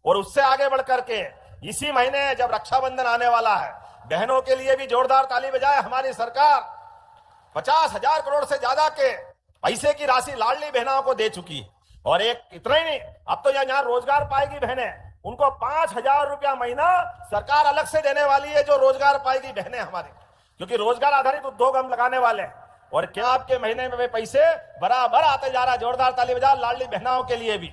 और उससे आगे बढ़कर के इसी महीने जब रक्षाबंधन आने वाला है, बहनों के लिए भी जोरदार ताली बजाए। हमारी सरकार 50,000 करोड़ से ज्यादा के पैसे की राशि लाडली बहनों को दे चुकी है। और एक इतना ही नहीं, अब तो यहाँ रोजगार पाएगी बहनें, उनको 5,000 रुपया महीना सरकार अलग से देने वाली है, जो रोजगार पाएगी बहनें हमारी, क्योंकि रोजगार आधारित उद्योग हम लगाने वाले हैं। और क्या आपके महीने में पैसे बराबर आते जा रहा है। जोरदार ताली बजा लाडली बहनों के लिए भी।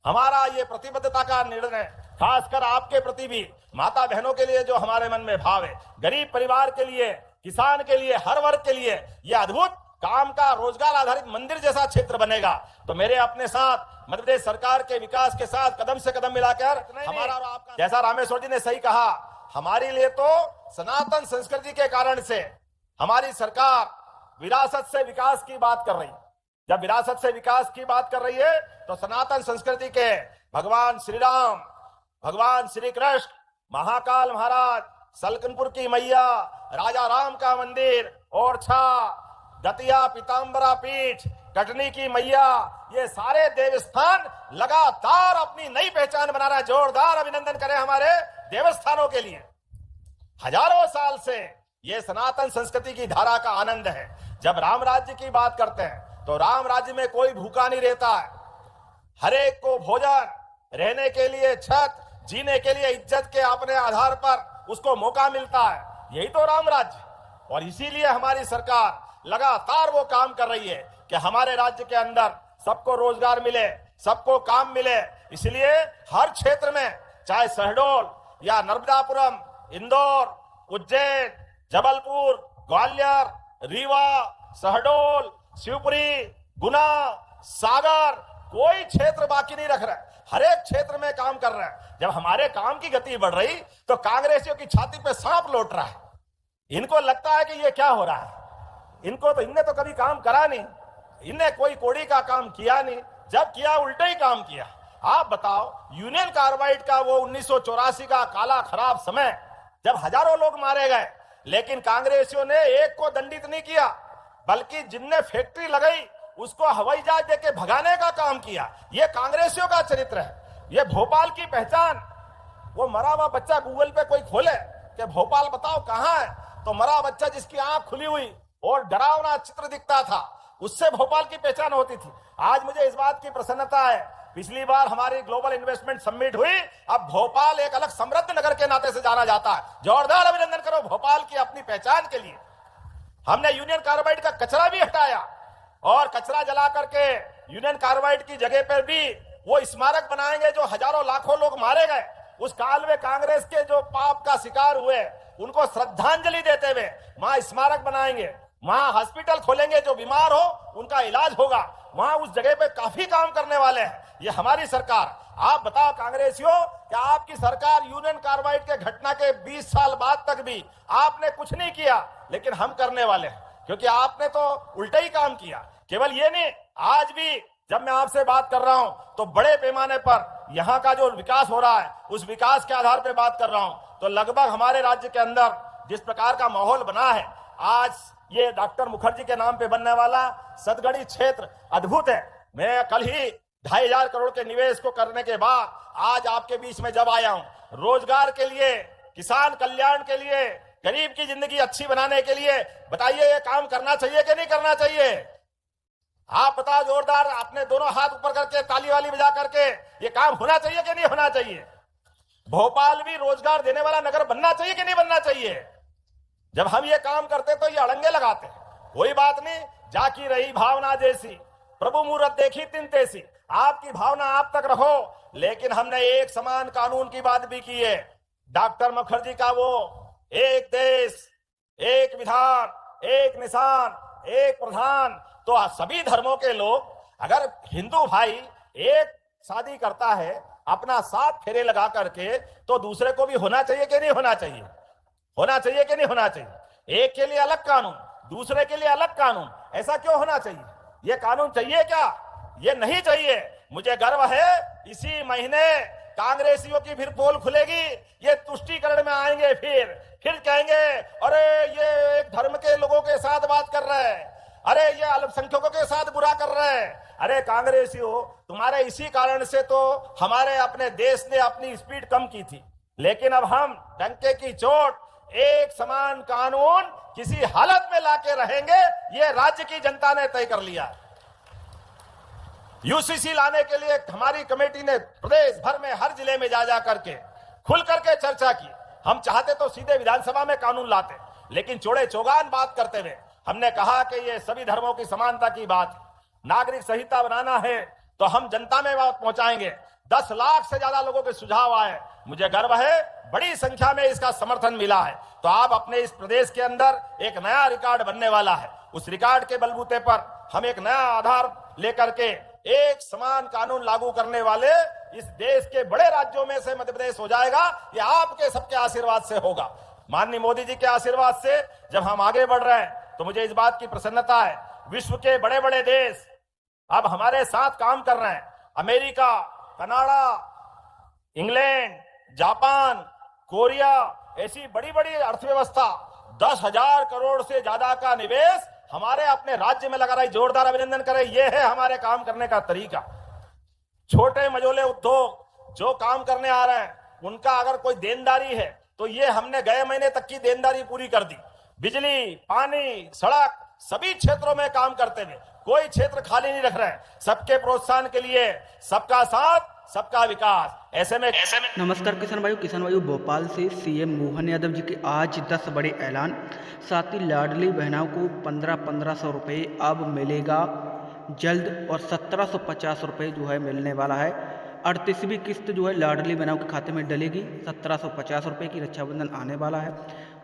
हमारा ये प्रतिबद्धता का निर्णय खासकर आपके प्रति भी, माता बहनों के लिए जो हमारे मन में भाव है, गरीब परिवार के लिए, किसान के लिए, हर वर्ग के लिए ये अद्भुत काम का रोजगार आधारित मंदिर जैसा क्षेत्र बनेगा। तो मेरे अपने साथ मध्य प्रदेश सरकार के विकास के साथ कदम से कदम मिलाकर हमारा और आपका, जैसा रामेश्वर जी ने सही कहा, हमारे लिए तो सनातन संस्कृति के कारण से हमारी सरकार विरासत से विकास की बात कर रही है। जब विरासत से विकास की बात कर रही है तो सनातन संस्कृति के भगवान श्री राम, भगवान श्री कृष्ण, महाकाल महाराज, सलकनपुर की मैया, राजा राम का मंदिर, ओरछा, दतिया पीताम्बरा पीठ, कटनी की मैया, ये सारे देवस्थान लगातार अपनी नई पहचान बना रहा है। जोरदार अभिनंदन करें हमारे देवस्थानों के लिए। हजारों साल से ये सनातन संस्कृति की धारा का आनंद है। जब राम राज्य की बात करते हैं तो राम राज्य में कोई भूखा नहीं रहता है। हर एक को भोजन, रहने के लिए छत, जीने के लिए इज्जत के अपने आधार पर उसको मौका मिलता है। यही तो राम राज्य। और इसीलिए हमारी सरकार लगातार वो काम कर रही है कि हमारे राज्य के अंदर सबको रोजगार मिले, सबको काम मिले। इसलिए हर क्षेत्र में, चाहे शहडोल या नर्मदापुरम, इंदौर, उज्जैन, जबलपुर, ग्वालियर, रीवा, शहडोल, शिवपुरी, गुना, सागर, कोई क्षेत्र बाकी नहीं रख रहा है। हर एक क्षेत्र में काम कर रहा है। जब हमारे काम की गति बढ़ रही तो कांग्रेसियों की छाती पे सांप लौट रहा है। इनको लगता है कि ये क्या हो रहा है। इनने तो कभी काम करा नहीं, इनने कोई कोड़ी का काम किया नहीं, जब किया उल्टा ही काम किया। आप बताओ, यूनियन कार्बाइड का वो 1984 का काला खराब समय जब हजारों लोग मारे गए, लेकिन कांग्रेसियों ने एक को दंडित नहीं किया, बल्कि जिनने फैक्ट्री लगाई उसको हवाई जहाज देके भगाने का काम किया। ये कांग्रेसियों का चरित्र है। ये भोपाल की पहचान, वो मरा हुआ बच्चा गूगल पे कोई खोले कि भोपाल बताओ कहां है, तो मरा बच्चा जिसकी आंख खुली हुई और डरावना चित्र दिखता था, उससे भोपाल की पहचान होती थी। आज मुझे इस बात की प्रसन्नता है, पिछली बार हमारी ग्लोबल इन्वेस्टमेंट समिट हुई, अब भोपाल एक अलग समृद्ध नगर के नाते से जाना जाता है। जोरदार अभिनंदन करो भोपाल की अपनी पहचान के लिए। हमने यूनियन कार्बाइड का कचरा भी हटाया और कचरा जला करके यूनियन कार्बाइड की जगह पर भी वो स्मारक बनाएंगे जो हजारों लाखों लोग मारे गए। उस काल में कांग्रेस के जो पाप का शिकार हुए उनको श्रद्धांजलि देते हुए वहां स्मारक बनाएंगे, वहां हॉस्पिटल खोलेंगे, जो बीमार हो उनका इलाज होगा। वहां उस जगह पे काफी काम करने वाले हैं ये हमारी सरकार। आप बताओ कांग्रेसियों, क्या आपकी सरकार यूनियन कार्बाइड के घटना के 20 साल बाद तक भी आपने कुछ नहीं किया, लेकिन हम करने वाले हैं, क्योंकि आपने तो उल्टा ही काम किया। केवल ये नहीं, आज भी जब मैं आपसे बात कर रहा हूं तो बड़े पैमाने पर यहाँ का जो विकास हो रहा है उस विकास के आधार पर बात कर रहा हूं। तो लगभग हमारे राज्य के अंदर जिस प्रकार का माहौल बना है, आज ये डॉक्टर मुखर्जी के नाम पे बनने वाला सतगढ़ी क्षेत्र अद्भुत है। मैं कल ही 2,500 करोड़ के निवेश को करने के बाद आज आपके बीच में जब आया हूं, रोजगार के लिए, किसान कल्याण के लिए, गरीब की जिंदगी अच्छी बनाने के लिए, बताइए ये काम करना चाहिए कि नहीं करना चाहिए? आप बताओ जोरदार, अपने दोनों हाथ ऊपर करके ताली वाली बजा करके, ये काम होना चाहिए कि नहीं होना चाहिए? भोपाल भी रोजगार देने वाला नगर बनना चाहिए कि नहीं बनना चाहिए? जब हम ये काम करते तो ये अड़ंगे लगाते। कोई बात नहीं, जाकी रही भावना जैसी, प्रभु मुहूर्त देखी तिन तैसी। आपकी भावना आप तक रखो, लेकिन हमने एक समान कानून की बात भी की है। डॉक्टर मुखर्जी का वो एक देश, एक विधान, एक निशान, एक प्रधान, तो सभी धर्मों के लोग, अगर हिंदू भाई एक शादी करता है अपना 7 फेरे लगा करके, तो दूसरे को भी होना चाहिए कि नहीं होना चाहिए? होना चाहिए कि नहीं होना चाहिए? एक के लिए अलग कानून, दूसरे के लिए अलग कानून, ऐसा क्यों होना चाहिए? ये कानून चाहिए क्या? ये नहीं चाहिए। मुझे गर्व है, इसी महीने कांग्रेसियों की फिर पोल खुलेगी, ये तुष्टीकरण में आएंगे, फिर कहेंगे अरे ये एक धर्म के लोगों के साथ बात कर रहे हैं। अरे ये अल्पसंख्यकों के साथ बुरा कर रहे हैं। अरे कांग्रेसियों, तुम्हारे इसी कारण से तो हमारे अपने देश ने अपनी स्पीड कम की थी, लेकिन अब हम डंके की चोट एक समान कानून किसी हालत में लाके रहेंगे, ये राज्य की जनता ने तय कर लिया। यूसीसी लाने के लिए हमारी कमेटी ने प्रदेश भर में हर जिले में जा करके खुल करके चर्चा की। हम चाहते तो सीधे विधानसभा में कानून लाते, लेकिन चौड़े चौगान बात करते हुए हमने कहा कि ये सभी धर्मों की समानता की बात है, नागरिक संहिता बनाना है तो हम जनता में बात पहुंचाएंगे। 10 लाख से ज्यादा लोगों के सुझाव आए, मुझे गर्व है बड़ी संख्या में इसका समर्थन मिला है। तो आप अपने इस प्रदेश के अंदर एक नया रिकॉर्ड बनने वाला है, उस रिकॉर्ड के बलबूते पर हम एक नया आधार लेकर के एक समान कानून लागू करने वाले इस देश के बड़े राज्यों में से मध्य प्रदेश हो जाएगा। ये आपके सबके आशीर्वाद से होगा, माननीय मोदी जी के आशीर्वाद से। जब हम आगे बढ़ रहे हैं तो मुझे इस बात की प्रसन्नता है, विश्व के बड़े बड़े देश अब हमारे साथ काम कर रहे हैं। America, Canada, England, Japan, Korea, ऐसी बड़ी बड़ी अर्थव्यवस्था 10,000 करोड़ से ज्यादा का निवेश हमारे अपने राज्य में लगा रही। जोरदार अभिनंदन करें, यह है हमारे काम करने का तरीका। छोटे मझोले उद्योग जो काम करने आ रहे हैं, उनका अगर कोई देनदारी है तो ये हमने गए महीने तक की देनदारी पूरी कर दी। बिजली, पानी, सड़क, सभी क्षेत्रों में काम करते हुए कोई क्षेत्र खाली नहीं रख रहे हैं। सबके प्रोत्साहन के लिए सबका साथ सबका विकास। ऐसे में नमस्कार किसान भाइयों, भोपाल से सीएम मोहन यादव जी के आज 10 बड़े ऐलान। साथ ही लाडली बहनों को 1500 रुपये अब मिलेगा जल्द, और 1750 रुपये जो है मिलने वाला है। 38वीं किस्त जो है लाडली बहनों के खाते में डलेगी। 1750 रुपये की रक्षाबंधन आने वाला है,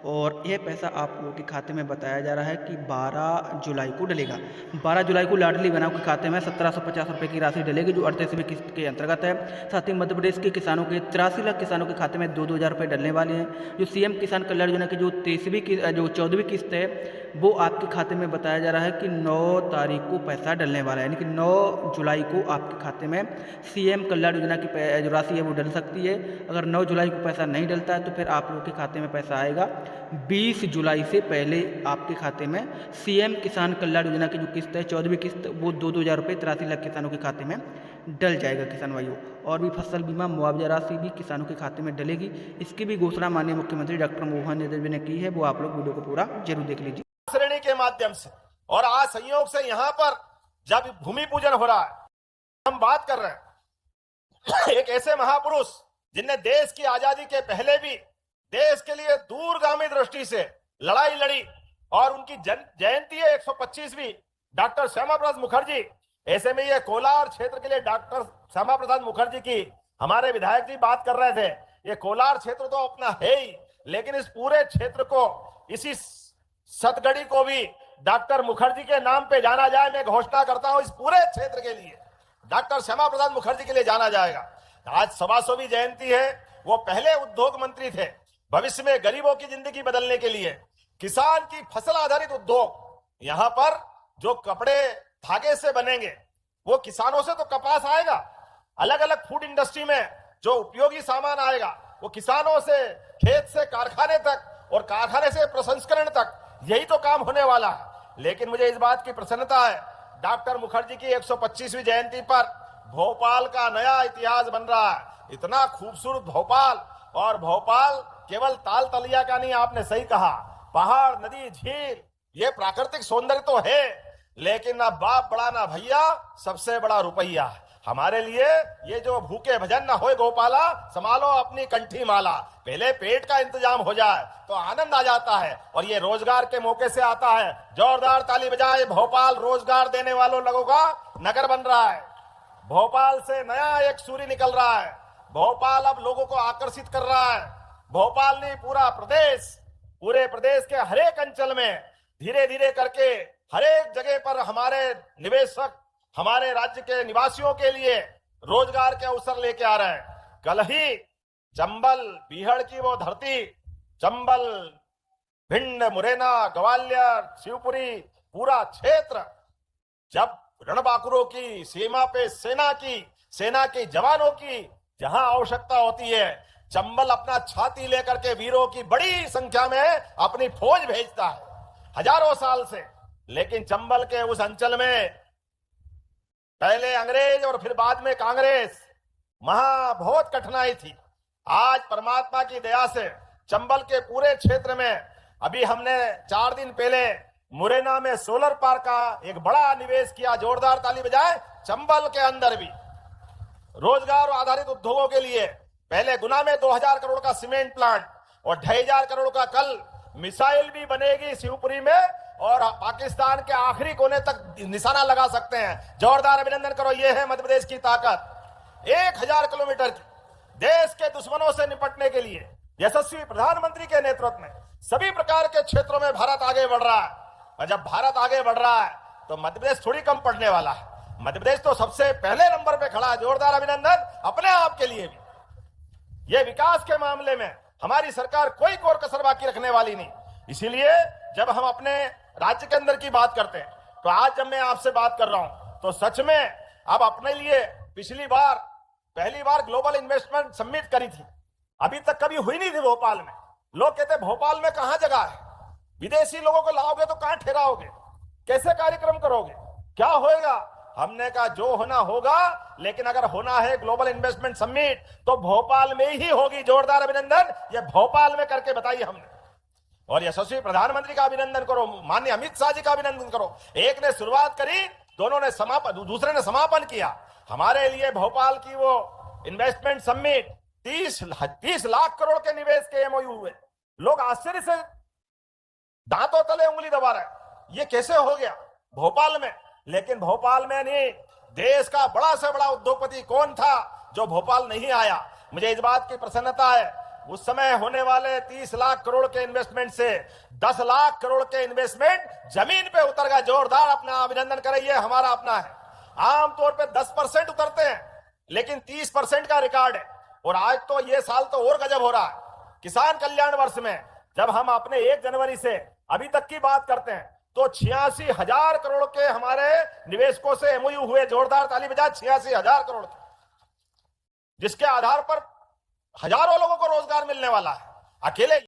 और यह पैसा आप लोगों के खाते में बताया जा रहा है कि 12 जुलाई को डलेगा। 12 जुलाई को लाडली बहनों के खाते में 1750 रुपये की राशि डलेगी, जो 38वीं किस्त के अंतर्गत है। साथ ही मध्य प्रदेश के किसानों के 83 लाख किसानों के खाते में 2-2 हज़ार रुपये डलने वाले हैं। जो सीएम किसान कल्याण योजना की जो 14वीं किस्त है, वो आपके खाते में बताया जा रहा है कि 9 तारीख को पैसा डलने वाला है, यानी कि 9 जुलाई को आपके खाते में सीएम कल्याण योजना की जो राशि है वो डल सकती है। अगर 9 जुलाई को पैसा नहीं डलता है तो फिर आप लोगों के खाते में पैसा आएगा 20 जुलाई से पहले आपके खाते में। सीएम किसान कल्याण योजना की जो किस्त है 14वीं किस्त, वो 2-2 हज़ार रुपये 83 लाख किसानों के खाते में डल जाएगा किसान भाइयों। और भी फसल बीमा मुआवजा राशि भी किसानों के खाते में डलेगी। इसकी भी घोषणा माननीय मुख्यमंत्री डॉक्टर मोहन यादव जी ने की है, वो आप लोग वीडियो को पूरा जरूर देख लीजिए। श्रेणी के माध्यम से और आज संयोग से यहाँ पर जब भूमि पूजन हो रहा है, हम बात कर रहे हैं एक ऐसे महापुरुष जिनने देश की आजादी के पहले भी देश के लिए दूरगामी दृष्टि से लड़ाई लड़ी, और उनकी जयंती है 125वीं, डॉक्टर श्यामा प्रसाद मुखर्जी। ऐसे में ये कोलार क्षेत्र के लिए डॉक्टर श्यामा प्रसाद मुखर्जी की हमारे विधायक जी बात कर रहे थे। ये कोलार क्षेत्र तो अपना है ही, लेकिन इस पूरे क्षेत्र को, इसी सतगढ़ी को भी डॉक्टर मुखर्जी के नाम पे जाना जाए। मैं घोषणा करता हूं इस पूरे क्षेत्र के लिए डॉक्टर श्यामा प्रसाद मुखर्जी के लिए जाना जाएगा। आज 125वीं जयंती है। वो पहले उद्योग मंत्री थे, भविष्य में गरीबों की जिंदगी बदलने के लिए किसान की फसल आधारित उद्योग, यहां पर जो कपड़े धागे से बनेंगे वो किसानों से तो कपास आएगा, अलग अलग फूड इंडस्ट्री में जो उपयोगी सामान आएगा वो किसानों से, खेत से कारखाने तक और कारखाने से प्रसंस्करण तक, यही तो काम होने वाला है। लेकिन मुझे इस बात की प्रसन्नता है, डॉक्टर मुखर्जी की 125वीं जयंती पर भोपाल का नया इतिहास बन रहा है। इतना खूबसूरत भोपाल, और भोपाल केवल ताल तलिया का नहीं, आपने सही कहा, पहाड़, नदी, झील, ये प्राकृतिक सौंदर्य तो है, लेकिन ना बाप बड़ा ना भैया, सबसे बड़ा रुपया। हमारे लिए ये जो भूखे भजन ना होए गोपाला, संभालो अपनी कंठी माला, पहले पेट का इंतजाम हो जाए तो आनंद आ जाता है, और ये रोजगार के मौके से आता है। जोरदार ताली बजाए, भोपाल रोजगार देने वालों लोगों का नगर बन रहा है। भोपाल से नया एक सूर्य निकल रहा है। भोपाल अब लोगों को आकर्षित कर रहा है। भोपाल ने पूरा प्रदेश, पूरे प्रदेश के हर एक अंचल में धीरे धीरे करके हर एक जगह पर हमारे निवेशक, हमारे राज्य के निवासियों के लिए रोजगार के अवसर लेके आ रहे हैं। कल ही चंबल, बीहड़ की वो धरती, चंबल, भिंड, मुरैना, ग्वालियर, शिवपुरी, पूरा क्षेत्र, जब रणबांकुरों की सीमा पे सेना के जवानों की जहां आवश्यकता होती है, चंबल अपना छाती लेकर के वीरों की बड़ी संख्या में अपनी फौज भेजता है। हजारों साल से लेकिन चंबल के उस अंचल में पहले अंग्रेज और फिर बाद में कांग्रेस, बहुत कठिनाई थी। आज परमात्मा की दया से चंबल के पूरे क्षेत्र में अभी हमने 4 दिन पहले मुरैना में सोलर पार्क का एक बड़ा निवेश किया। जोरदार ताली बजाएं। चंबल के अंदर भी रोजगार आधारित उद्योगों के लिए पहले गुना में 2000 करोड़ का सीमेंट प्लांट और 2500 करोड़ का कल मिसाइल भी बनेगी शिवपुरी में, और पाकिस्तान के आखिरी कोने तक निशाना लगा सकते हैं। जोरदार अभिनंदन करो। यह है मध्य प्रदेश की ताकत। 1000 किलोमीटर की देश के दुश्मनों से निपटने के लिए यशस्वी प्रधानमंत्री के नेतृत्व में सभी प्रकार के क्षेत्रों में भारत आगे बढ़ रहा है। और जब भारत आगे बढ़ रहा है तो मध्य प्रदेश थोड़ी कम पड़ने वाला है। मध्य प्रदेश तो सबसे पहले नंबर पे खड़ा है। जोरदार अभिनंदन अपने आप के लिए भी। यह विकास के मामले में हमारी सरकार कोई कोर कसर बाकी रखने वाली नहीं। इसीलिए जब हम अपने राज्य के अंदर की बात करते हैं तो आज जब मैं आपसे बात कर रहा हूं तो सच में अब अपने लिए पहली बार ग्लोबल इन्वेस्टमेंट समिट करी थी। अभी तक कभी हुई नहीं थी भोपाल में। लोग कहते भोपाल में कहां जगह है, विदेशी लोगों को लाओगे तो कहां ठहराओगे, कैसे कार्यक्रम करोगे, क्या होएगा। हमने कहा जो होना होगा, लेकिन अगर होना है ग्लोबल इन्वेस्टमेंट समिट तो भोपाल में ही होगी। जोरदार अभिनंदन। ये भोपाल में करके बताइए हमने। और यशस्वी प्रधानमंत्री का अभिनंदन करो, माननीय अमित शाह जी का अभिनंदन करो। एक ने शुरुआत करी, दूसरे ने समापन किया। हमारे लिए भोपाल की वो इन्वेस्टमेंट समिट 30 लाख करोड़ के निवेश के एमओयू हुए। लोग आश्चर्य से दांतों तले उंगली दबा रहे, ये कैसे हो गया भोपाल में। लेकिन भोपाल में नहीं, देश का बड़ा से बड़ा उद्योगपति कौन था जो भोपाल नहीं आया। मुझे इस बात की प्रसन्नता है, उस समय होने वाले 30 लाख करोड़ के इन्वेस्टमेंट से 10 लाख करोड़ के इन्वेस्टमेंट जमीन पे उतर गया। जोरदार अपना अभिनंदन करें। ये हमारा अपना है। आमतौर पे 10% उतरते हैं, लेकिन 30% का रिकॉर्ड है। और आज तो ये साल तो और गजब हो रहा है। किसान कल्याण वर्ष में जब हम अपने 1 जनवरी से अभी तक की बात करते हैं तो 86,000 करोड़ के हमारे निवेशकों से एमओयू हुए। जोरदार ताली बजा। 86,000 करोड़ के, जिसके आधार पर हजारों लोगों को रोजगार मिलने वाला है। अकेले